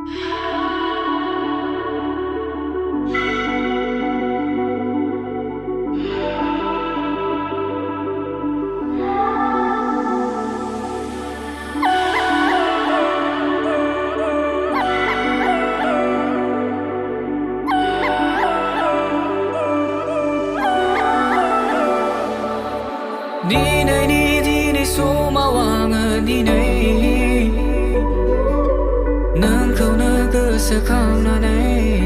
Đi này đi này số mau ang đi này nâng khâu nâng cơ sẽ không nói này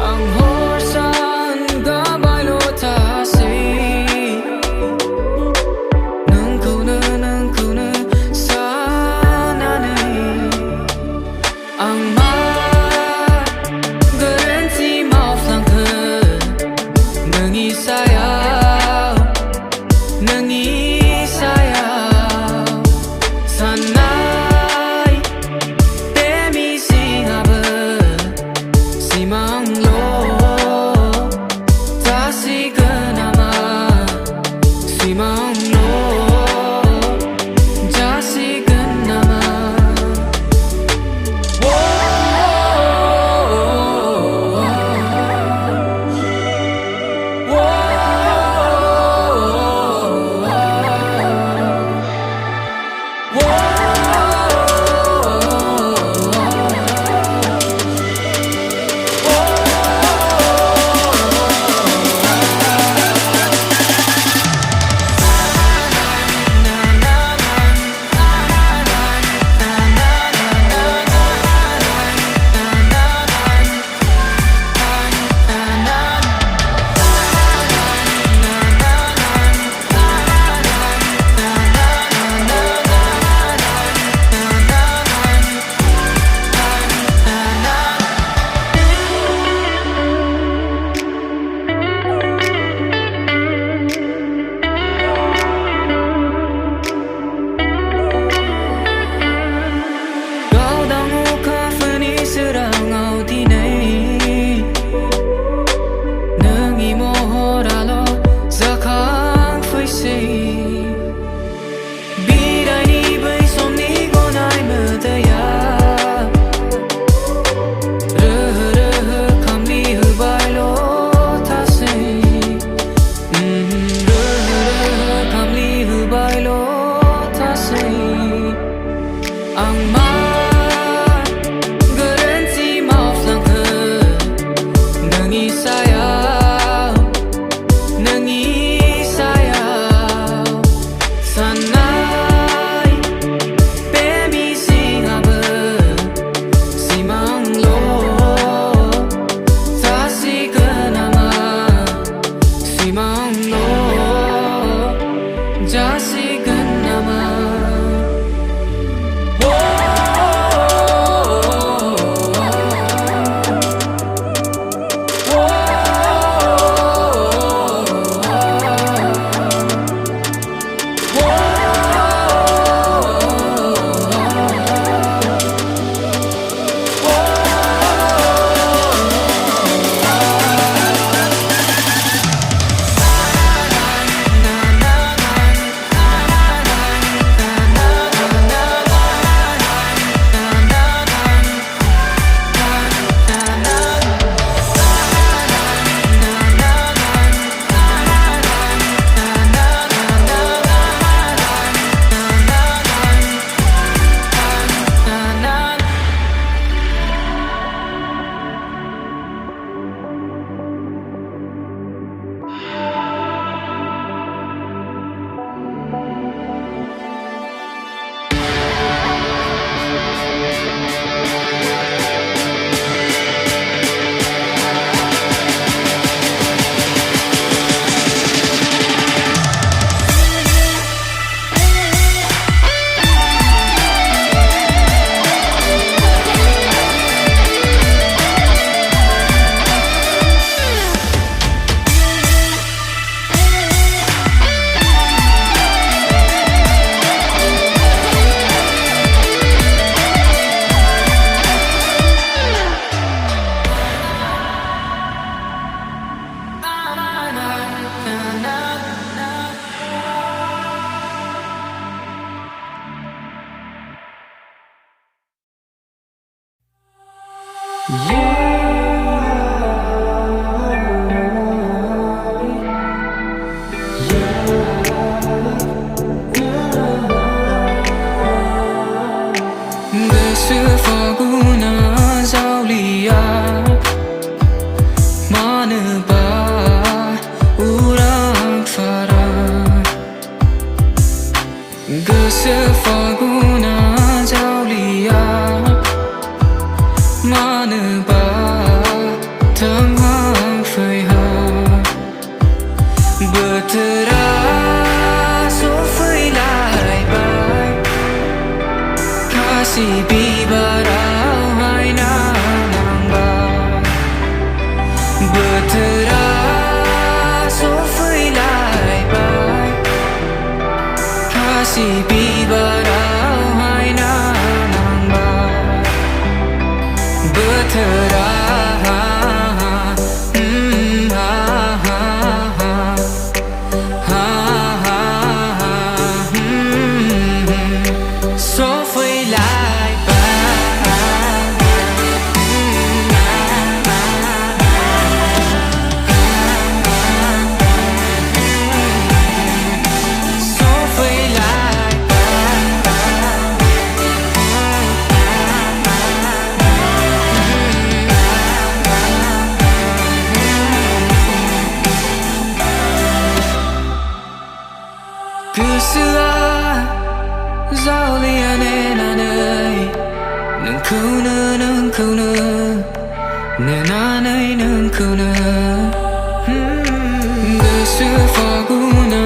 ang hor san ga bài lô ta say nâng khâu nâng sa na này ang ma garanti mau phlang thơ nâng ý saya Just see good nama. Whoa. Gosu faguna zaulia manaba urang fara Gosu faguna zaulia manaba tanghang faiha Bothora sofai bai Kasih bibarau haina nangba Bothora sofai bai Kasih bibarau haina nangba Bothora Kusua zauliane nanai nungkuna nenanai nungkuna Gosu faguna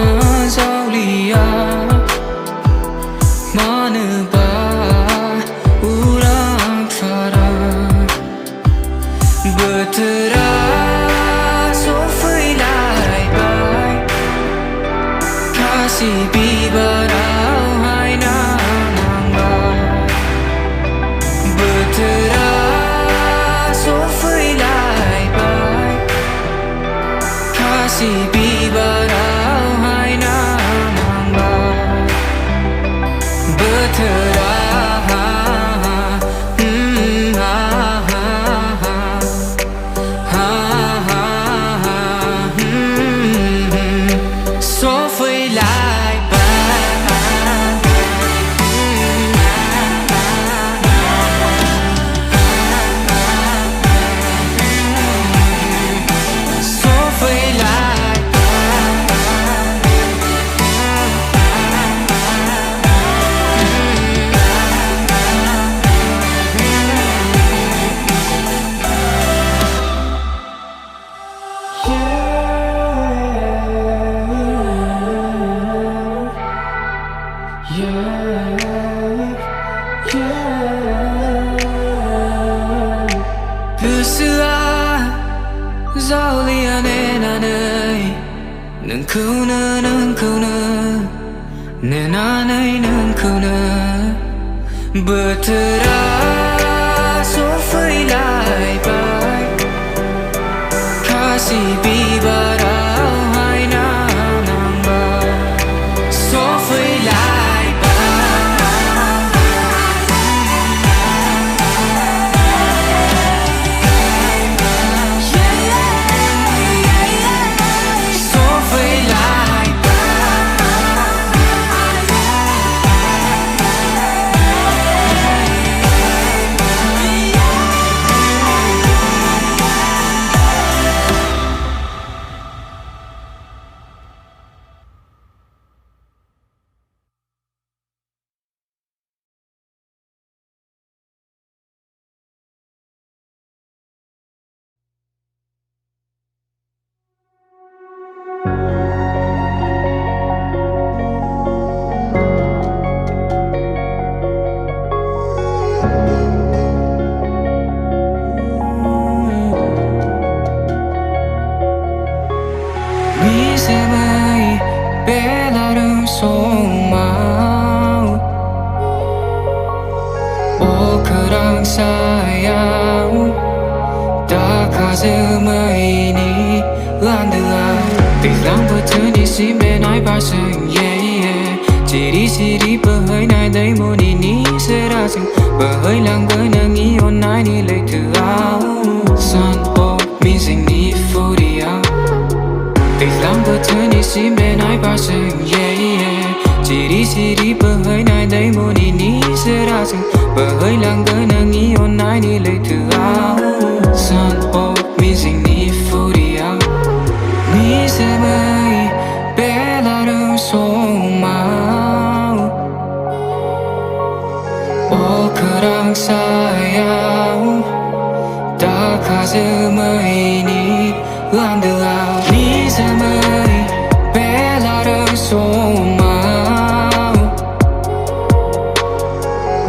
zaulia manaba urang fara Bothora sofai bai Kasih bibarau haina nangba Bothora sofai bai Kasih bibarau haina nangba Bothora Kusua zauliane nanai nungkuna nenanai nungkuna Bothora sofai bai Kasih bibarau haina nangba Sofai Misemai belarung somau Oh kerang sayang Tak kazemai ni landela Bilang betul di si benai pasang yeah yeah Ciri-ciri perhai nai dai moni ni sẽ dừng và hơi lặng gỡ nâng ý ôn ai ni lấy thứ áo sun hô mi dừng ni phù đi áo tình lắm bữa thứ ni sim bên ai bao sừng yeah yeah chỉ đi bờ hơi này đây mùa ni sẽ dừng và hơi lặng gỡ nâng ý ôn ai ni lấy thứ áo sun hô mi dừng ni phù đi áo mi sẽ bay bé là đường sông mau ô 그랑 sayang 다 가슴의 네 람들아 네 삶의 벨라를 소망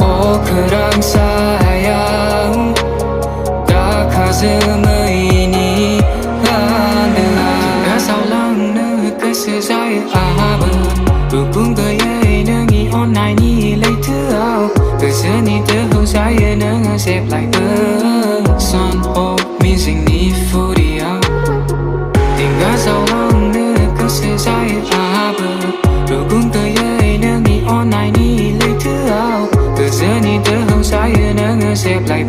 ô 그랑 sayang 다 가슴의 네 람들아 내가 살랑는 그 세상에 아버지 cũng tới ấy nâng ý online ni lấy thứ áo từ xưa ni tới hậu dài nâng xếp lại sun hô mi dừng ni phù đi áo tình gã giàu lòng nữa cứ sẽ dài rồi cũng tới ấy nâng ý online ni lấy thứ áo từ xưa ni tới hậu dài nâng xếp lại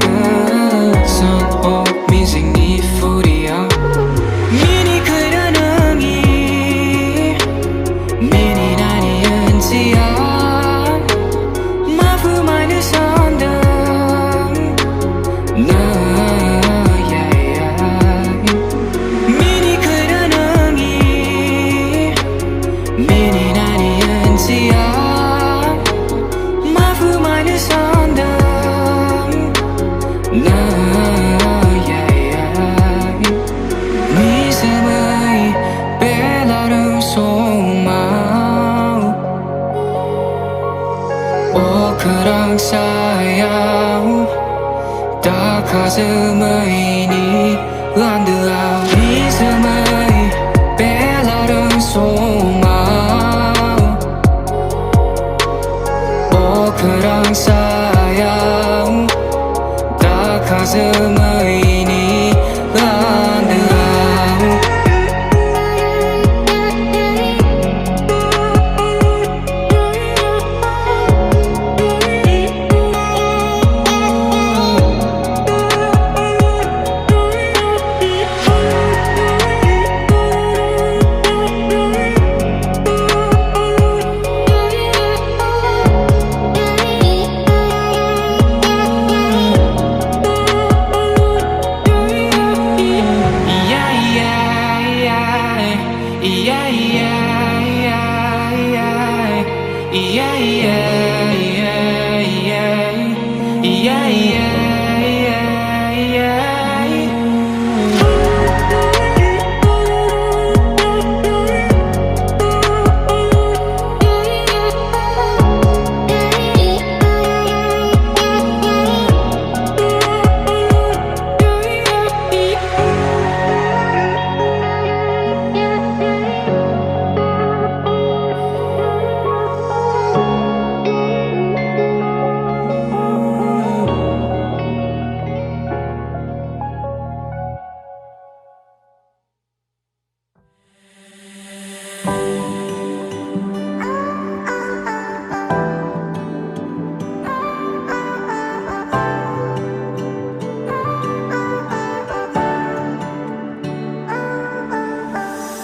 sun hô mi dừng ni phù đi áo mini cười đã nâng ý mini 마부 마이너 선등 미니 그려능이 미니 나니 은지야 마부 마이너 선등 미세의 벨라름 소망 ô 그랑 sayang 다 가슴의 네 람들아 네 삶의 벨라름 소망 ô 그랑 sayang 다 가슴의 네 람들아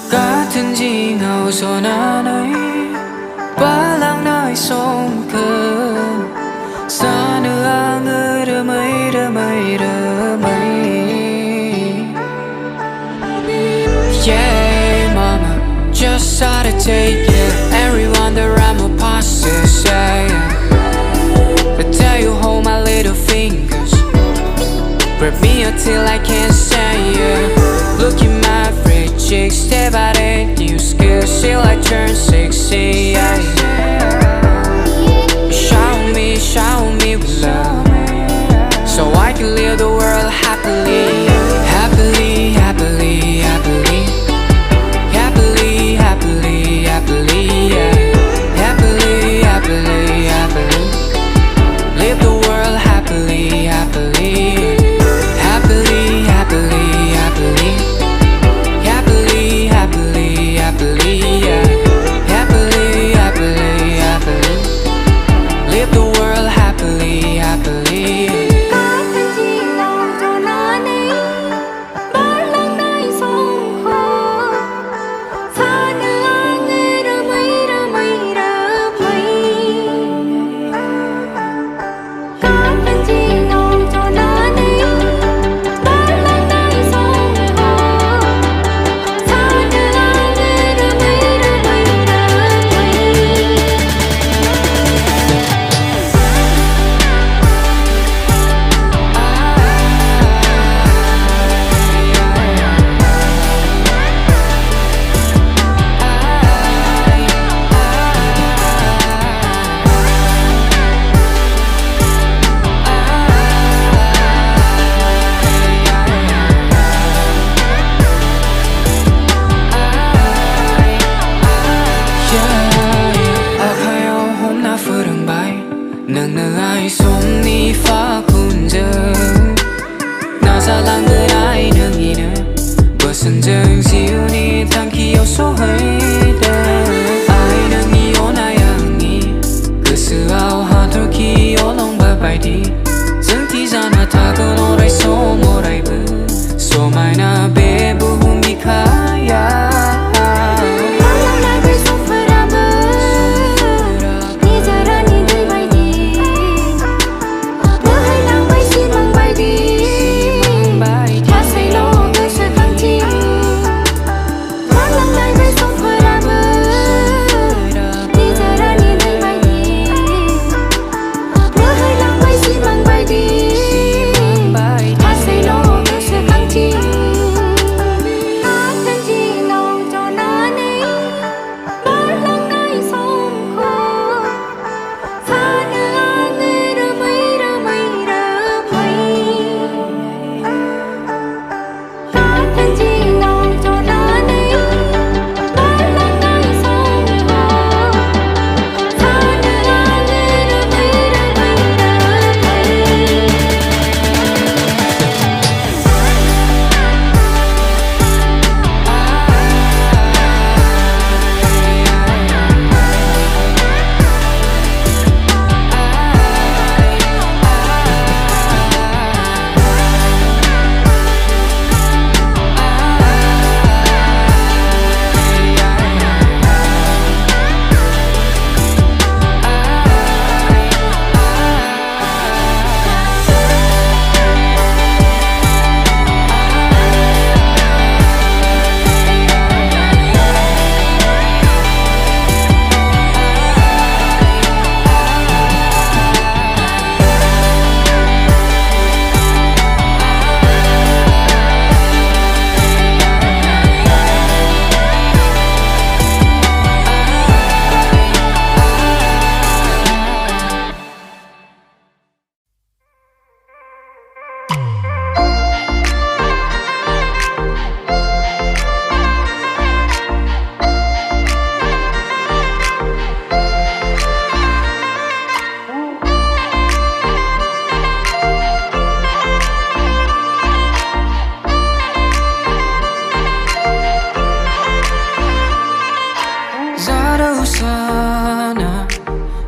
같은 징하우서 나의 발랑 나의 손끝 사느한 이름의 Yeah mama just started to take it Everyone that I'm a pastor say But tell you hold my little fingers Grab me until I can't stand you Look in my fridge cheeks step out at new skills till I turn 60 Shower me with love So I can live the world happily Happily, happily, happily Happily, happily, happily ngày sống ni pha kun giờ na sa lang người ai nương gì nữa bờ sân dâng siêu ni thang khi yêu số hơi đờ ai nương ni ôn ai ang ni cứ sự ao hà thôi khi yêu lòng bờ bài đi dâng thì ra na tha cơ nó rai số mô rai bờ số mai na bê bu hum bi khaya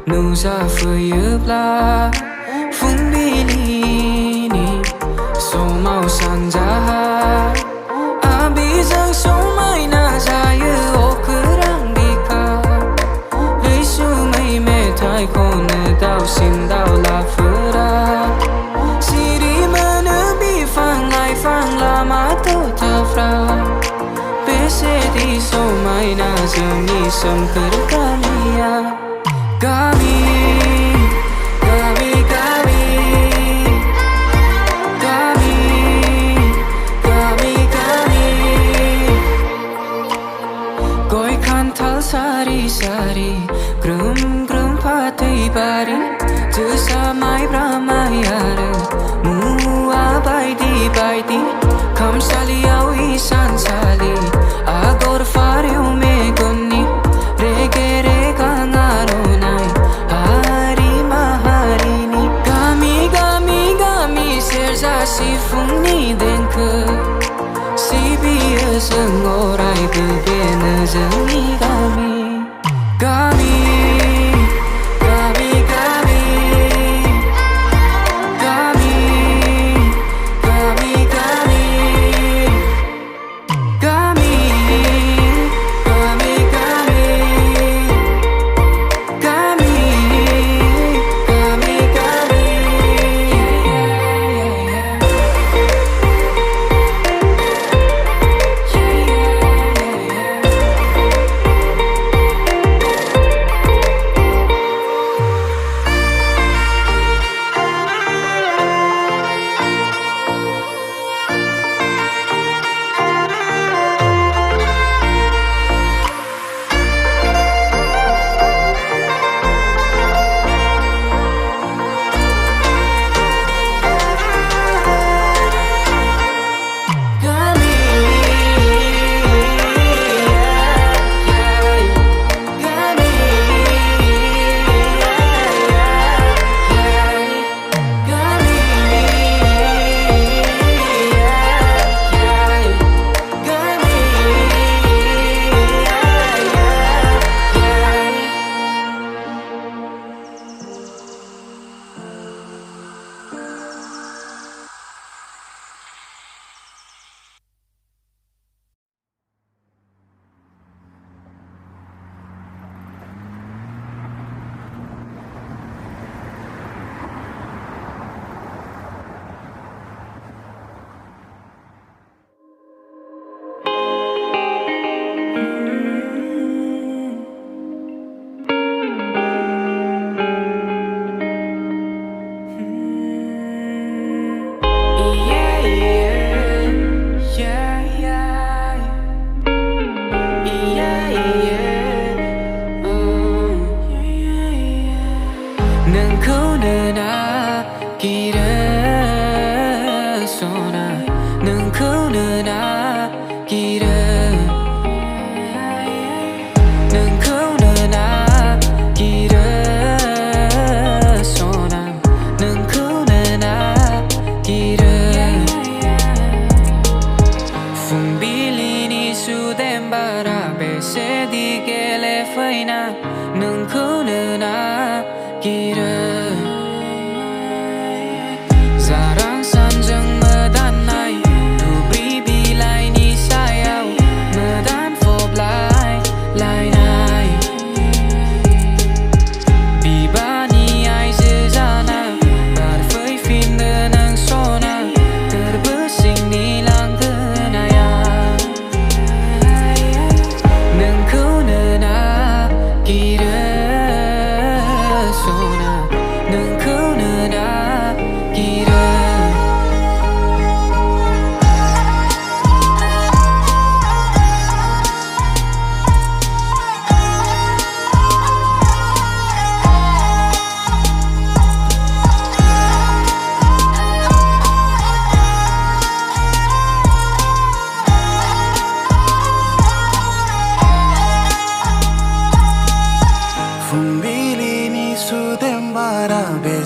Nous a feuilles blas Phung bini ni So mau sang jahat Abi zang so mai na jaya O kerang bika Lấy su mây mê thai khôn Đau xin đau la phra Siri mana bi phang lai phang la ma tau ta fra Pese di so mai na zang ni sam kar kamiya Kami, kami, kami, kami, kami, kami. Koi kantal sari sari, grum grum patai bari, jesa mai bramayara, mua bai di, kam sali au isan sali, agor fariu me goni, rege rega nga.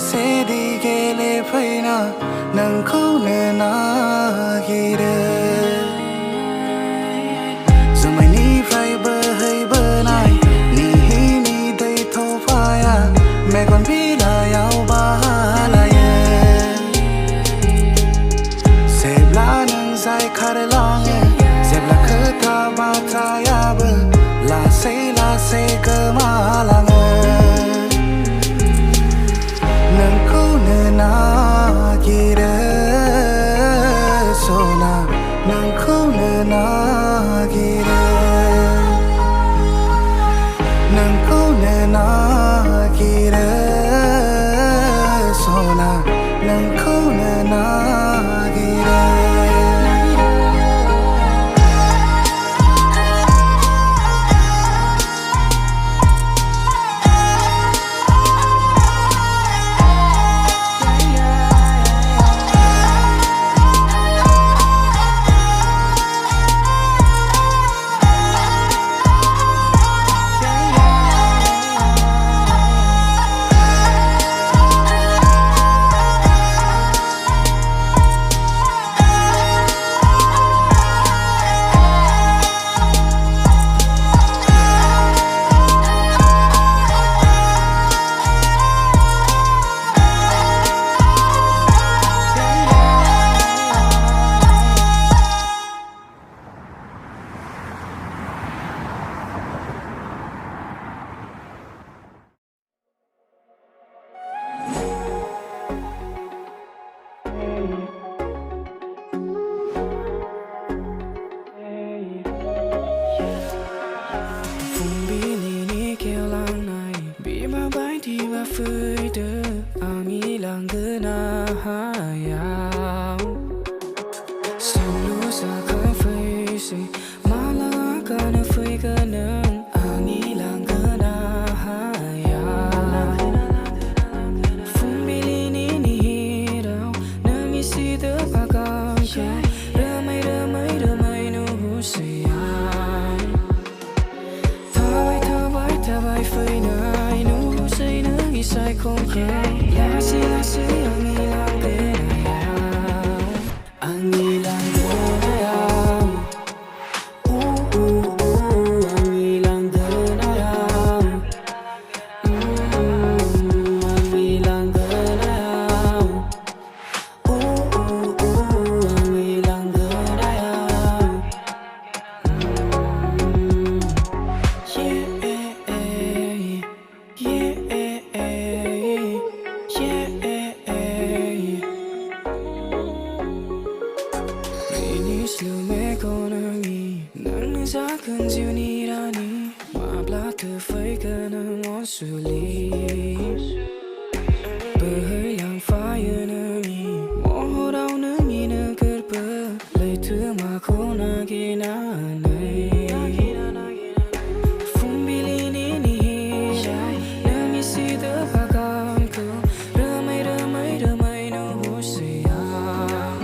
सेदिगेले फैना नोंखौ नागिरो जुमायनिफ्राय बोहैबोनाय निहिनि दै थफाया Megan बिलायाव बालायो जेब्ला नों जायखारलाङो जेब्ला खोथा बाथ्रायाबो लासै लासै गोमालाङो नोंखौनो नागिरो सना नोंखौनो नागिरो नोंखौनो नागिरो सना नोंखौनो नागिरो Tiba fede angilang genahayau Sulu sakang feisi malang akan fei kenang angilang genahayau Fumbili ni hirau nangisi terpagang ke Ramai nuhu sayang Tabai fei nai nuhu Isai kong kau Lasi angilang genayau Angilang genayau Angilang genayau Angilang genayau Angilang genayau Zakon ziunirani Mabla terfei kenang on sulit Berhilang fire nengi Mohorau nengi neger ber Leitu mako nagi nanai Fumbili ni hirai Nengi si terpagang ko Ramai nuhu sayang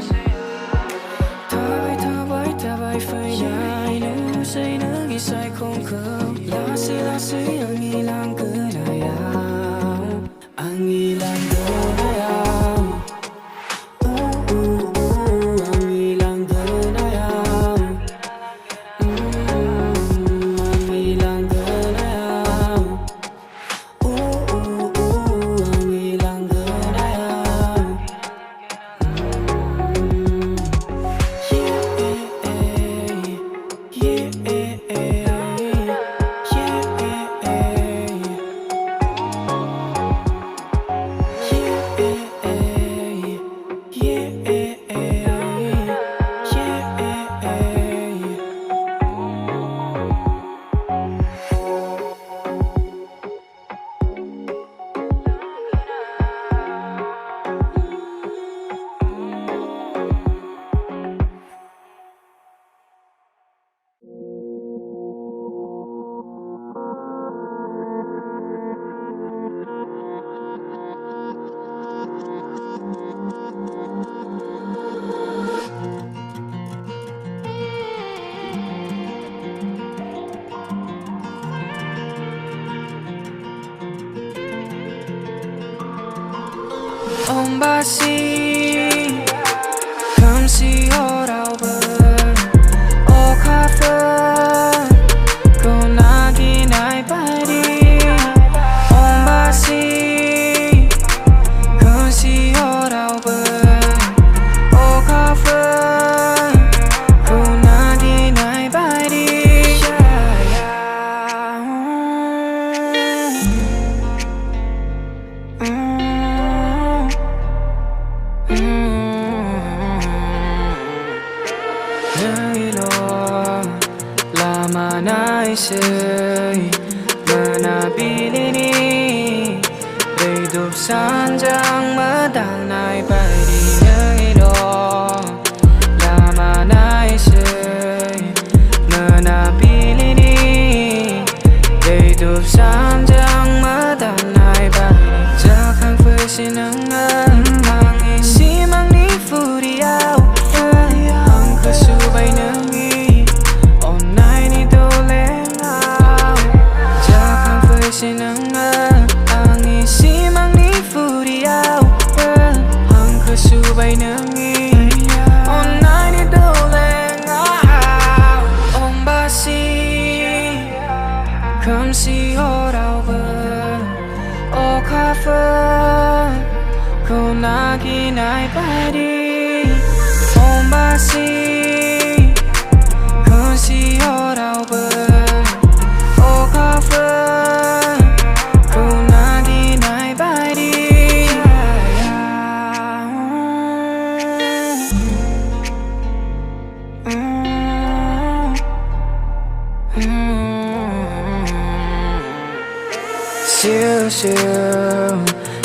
Tabai fei Say nagi say kong kau Lasi angilang genayau Angilang genayau Angilang genayau Angilang genayau Angilang genayau Yeah On basi Come see all over Oh cover Go nagi nai body On basi Come see all over Oh cover Go nagi nai body Lama na isa'y manabili ni Rây đục san giang mơ đăng nai bay đi nơi đó Lama na isa'y manabili ni Rây đục san giang mơ đăng nai bay đi Giờ khang phơi xin nâng ơn Mang isi mang ni phu đi ao Ang khơ su bay nâng Ang isi mang ni phu đi ao Ang khơ su bay nâng nghi Online ni đô lên ao Ông ba si Come see all over Oh cover Go nagi nai body Ông ba si Come see all over Oh cover Siêu siêu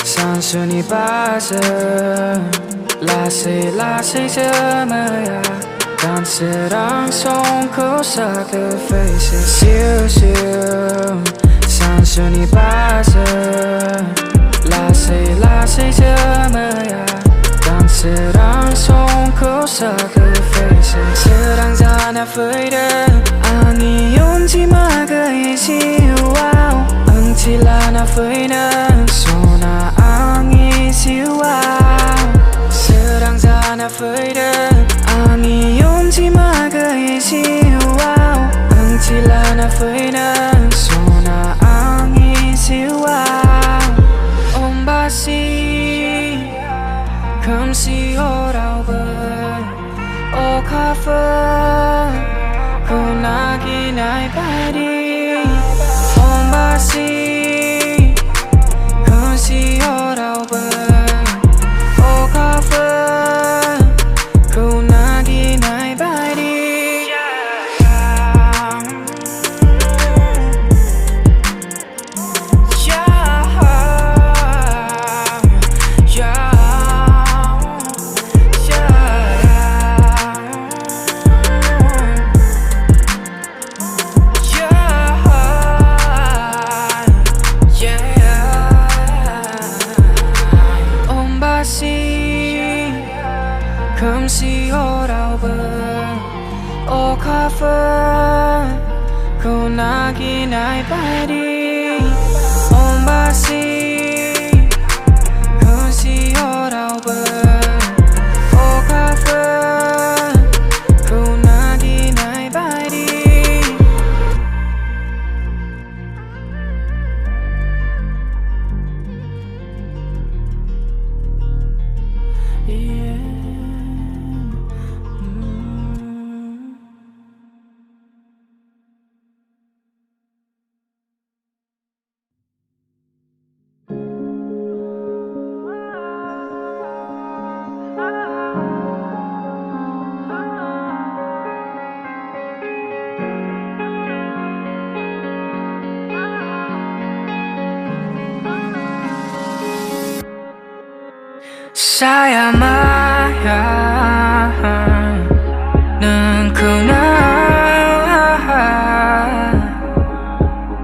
Sang xuân đi ba giờ La xây giờ mơ ya Đàn sẽ đang sống khổ xa cơ phê Siêu siêu Sang xuân đi ba giờ La xây giờ mơ ya Đàn sẽ đang sống khổ xa cơ phê Sẽ đang ra nà phơi đơ Ani yun chi ma gây chiều wow Chỉ là na phơi nơ So na ang isiu ao Sẽ đang ra na phơi đơ Ani yun chi ma gây chiều ao Chỉ là na phơi nơ So na ang isiu ao Om basi Come see all over Oh cover Go nagi nai body Om basi Come see all over Oh cover Go nagi nai body Come see all over Oh cover Go nagi nai body Om basi Come see all over Oh cover Go nagi nai body Yeah Saya mahal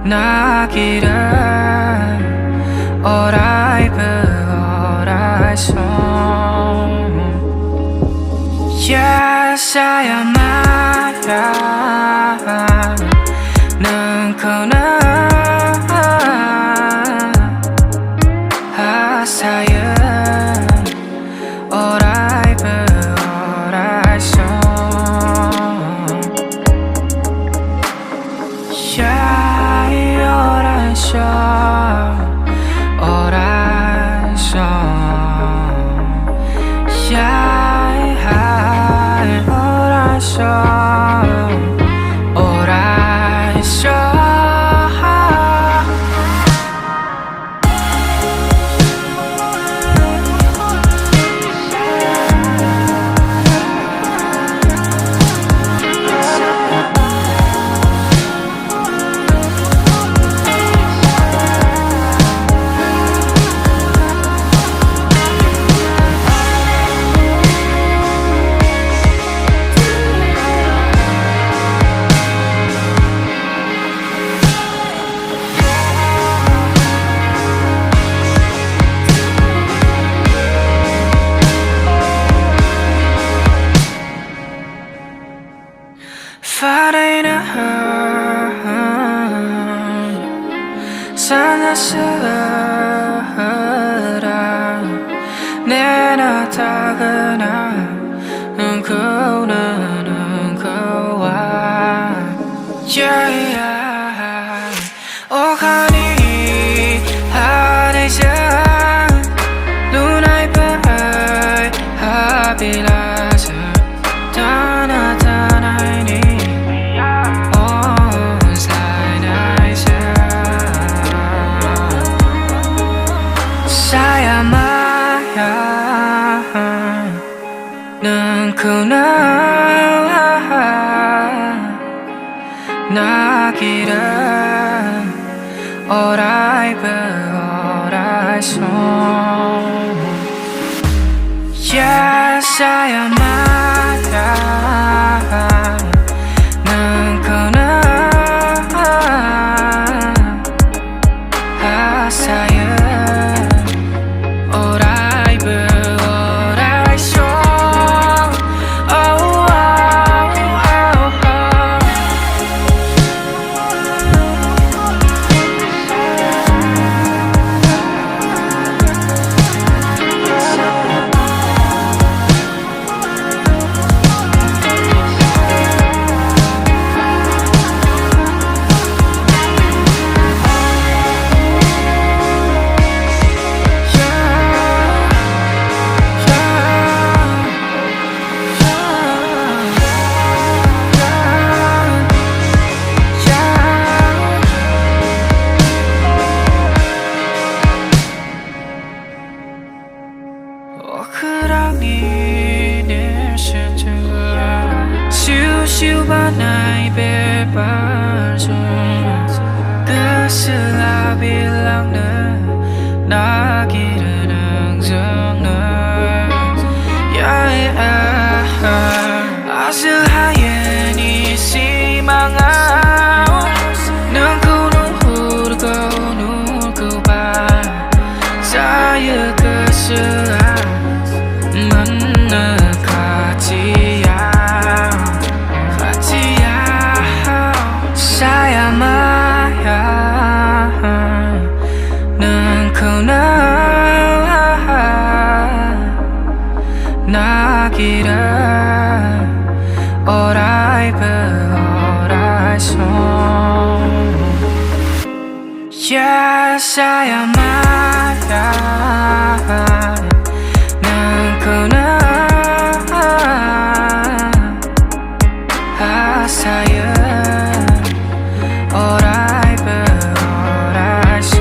nakira orai berorai song Ya saya marah Nengkau saya 내 나타가나 은코는 은코와 yeah 오가니 하늘색 눈알 발 하빌라서 따나타나니 on 사이다이서 사야마야 능쿠나 나기를 오라이브 오라이소 야사야마야 능쿠나 하사야 오라이브 오라이소 오크랑이 내셔져 슈슈바나이 베바죠 그슬라 빌랑네 나기를 응정네 야에 아슬하예니 시망아 능구는 후르고 누르고 봐 자유 그슬라 만나 같이야 사야마야 능쿠나 나기를 오라이브 오라이소 야사야마야 능쿠나 하사야 오라이브 오라이소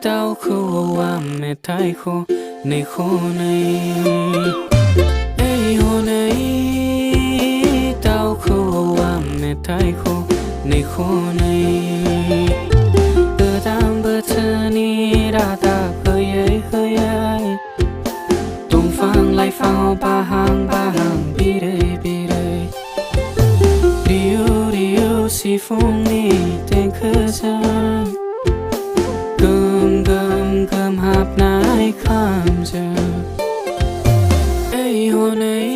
tao khu mẹ thay khô này khô này ê hồ này tao khu mẹ thay khô này khô này từ tam bờ chân đi đã ta khơi ai tung phang lại phang ba hàng bi đây Riu si phong ni tên khơi gian gầm hạp nái khám giờ ê hồ này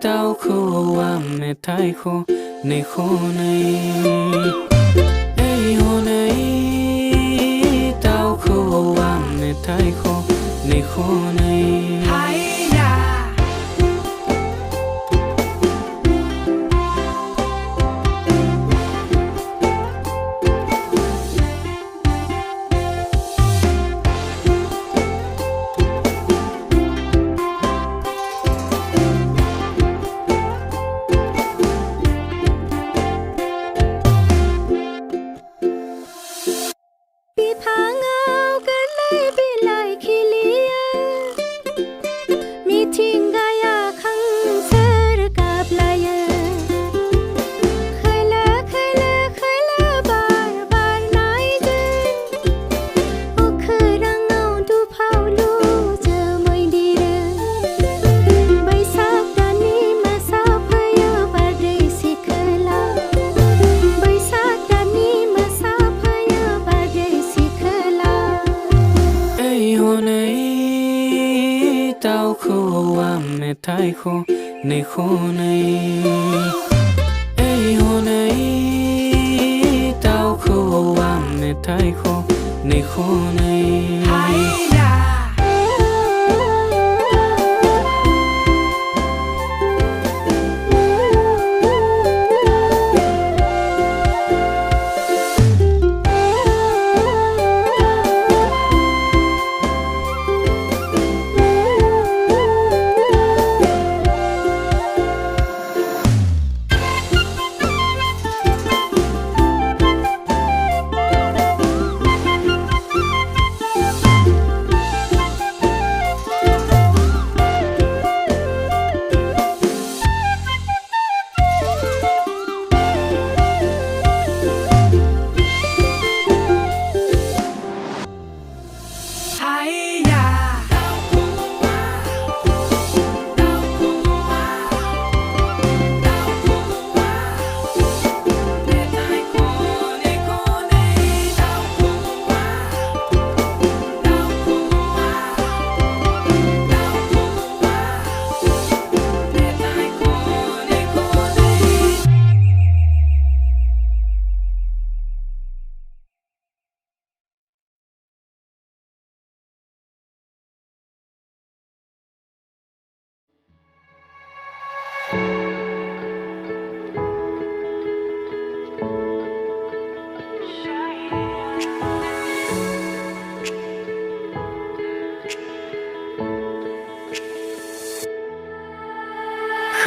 tao khô mẹ thay khô này khô này thái khô này khô này ê hồ này tao khô am này thái khô này khô này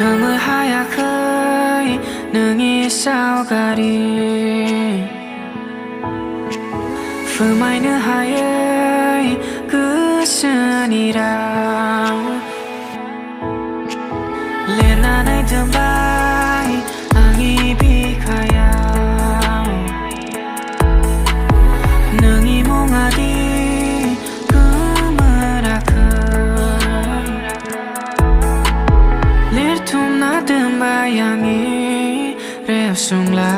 금을 하얗게 능이 싸우가리 품아있는 하얘 끝은이라 레나나이 든바이 앙이 비가야 능이 몽아디 금을 하크 lertum nadem bayangi resungla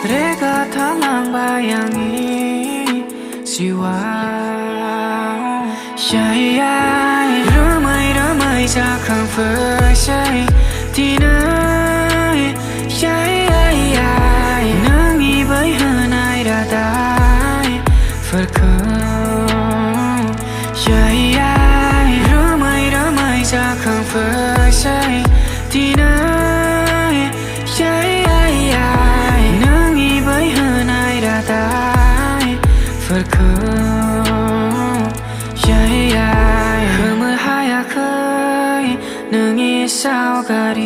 rega talang bayangi siwa shayai ramai zakang fersai dinai shayai nangi bai hanai radai verkau shayai ramai zakang fersai dinai shayai nangi bai hanai radai verkau shayai 금을 하얗게 능이 싸우가리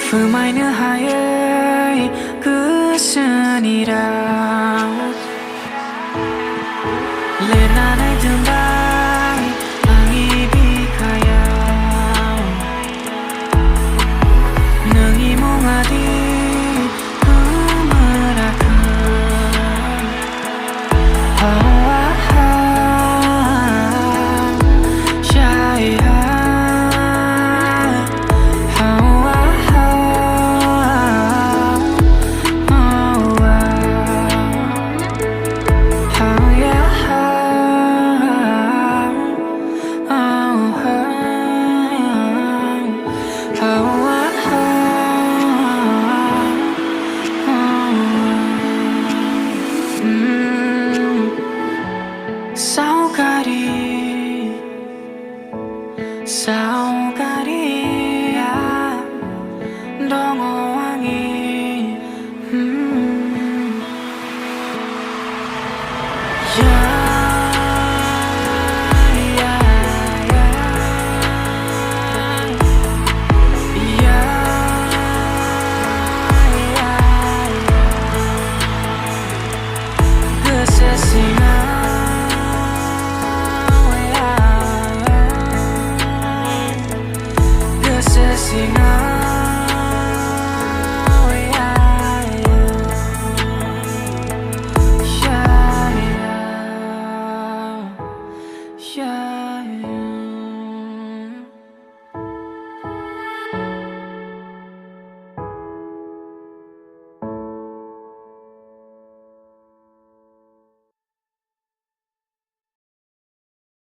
품아있는 하얘 끝은이라 레나나이 든바이 앙이 비가야 능이 몽아디 금을 하크 Oh